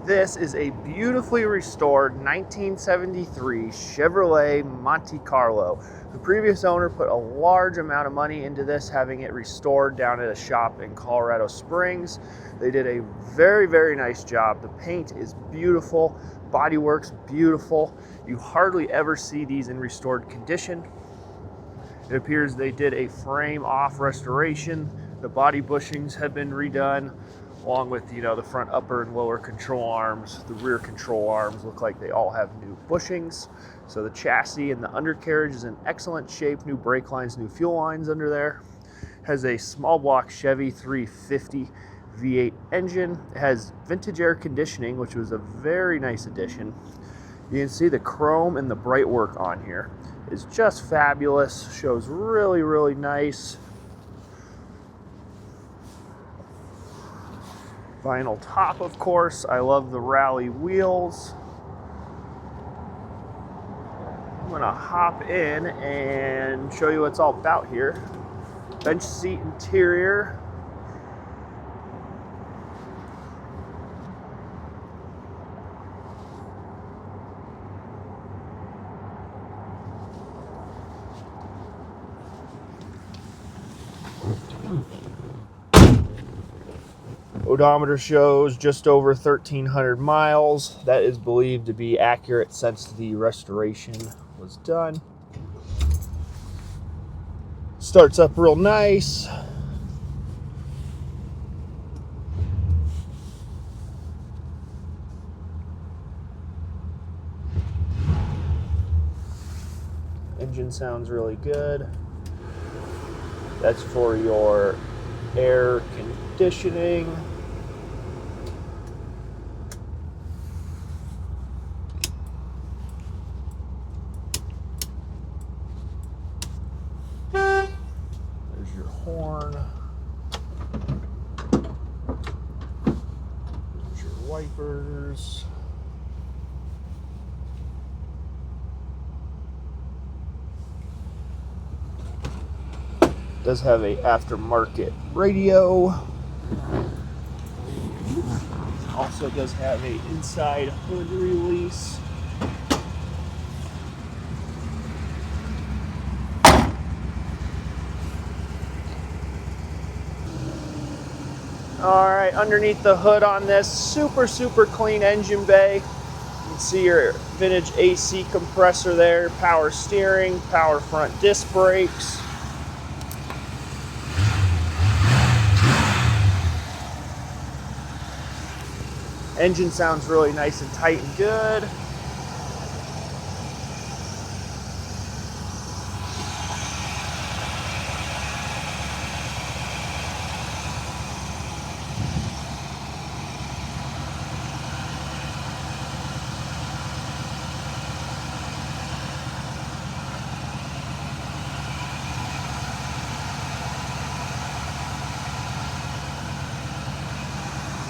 This is a beautifully restored 1973 Chevrolet Monte Carlo. The previous owner put a large amount of money into this, having it restored down at a shop in Colorado Springs. They did a very, very nice job. The paint is beautiful, bodywork's beautiful. You hardly ever see these in restored condition. It appears they did a frame-off restoration. The body bushings have been redone, along with, the front upper and lower control arms. The rear control arms look like they all have new bushings. So the chassis and the undercarriage is in excellent shape. New brake lines, new fuel lines under there. Has a small block Chevy 350 V8 engine. It has vintage air conditioning, which was a very nice addition. You can see the chrome and the bright work on here is just fabulous. Shows really, really nice. Vinyl top, of course. I love the rally wheels. I'm gonna hop in and show you what it's all about here. Bench seat interior. Odometer shows just over 1,300 miles. That is believed to be accurate since the restoration was done. Starts up real nice. Engine sounds really good. That's for your air conditioning. There's your horn. There's your wipers. Does have a aftermarket radio. Also does have a inside hood release. All right, underneath the hood on this, super, super clean engine bay. You can see your vintage AC compressor there, power steering, power front disc brakes. Engine sounds really nice and tight and good.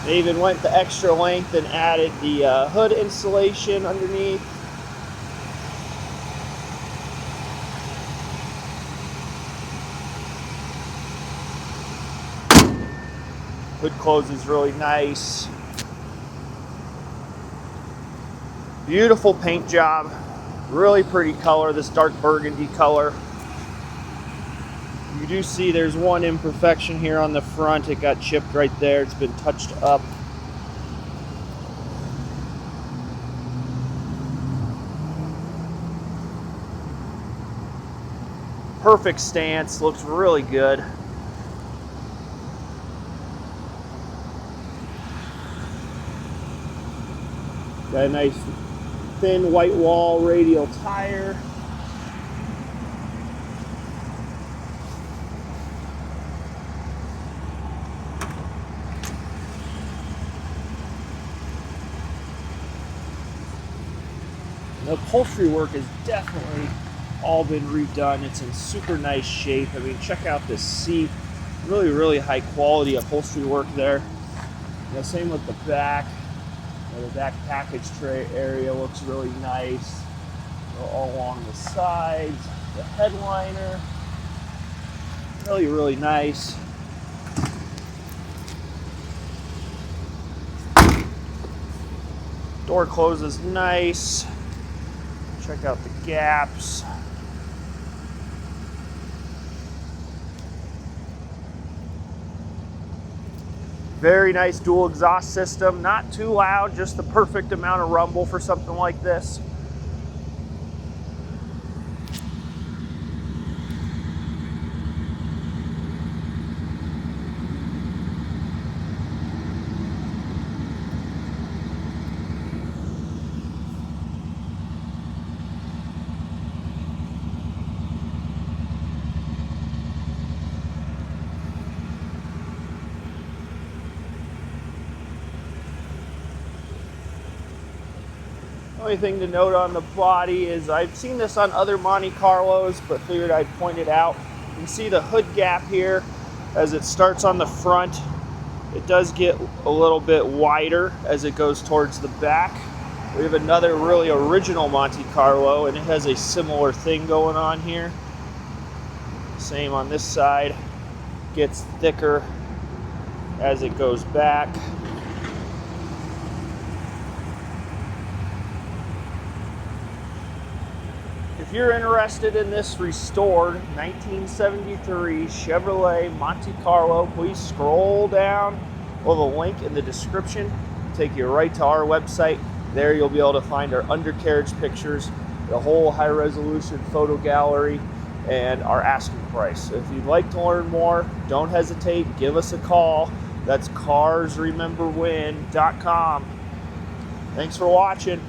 They even went the extra length and added the hood insulation underneath. Hood closes really nice. Beautiful paint job. Really pretty color, this dark burgundy color. You do see there's one imperfection here on the front. It got chipped right there. It's been touched up. Perfect stance. Looks really good. Got a nice thin white wall radial tire. The upholstery work has definitely all been redone. It's in super nice shape. I mean, check out this seat. Really, really high quality upholstery work there. Same with the back. The back package tray area looks really nice. All along the sides. The headliner. Really, really nice. Door closes nice. Check out the gaps. Very nice dual exhaust system. Not too loud, just the perfect amount of rumble for something like this. Only thing to note on the body is I've seen this on other Monte Carlos, but figured I'd point it out. You can see the hood gap here as it starts on the front. It does get a little bit wider as it goes towards the back. We have another really original Monte Carlo, and it has a similar thing going on here. Same on this side. Gets thicker as it goes back. If you're interested in this restored 1973 Chevrolet Monte Carlo, please scroll down. We'll have a link in the description. Take you right to our website. There you'll be able to find our undercarriage pictures, the whole high resolution photo gallery, and our asking price. If you'd like to learn more, don't hesitate, give us a call. That's carsrememberwhen.com. Thanks for watching.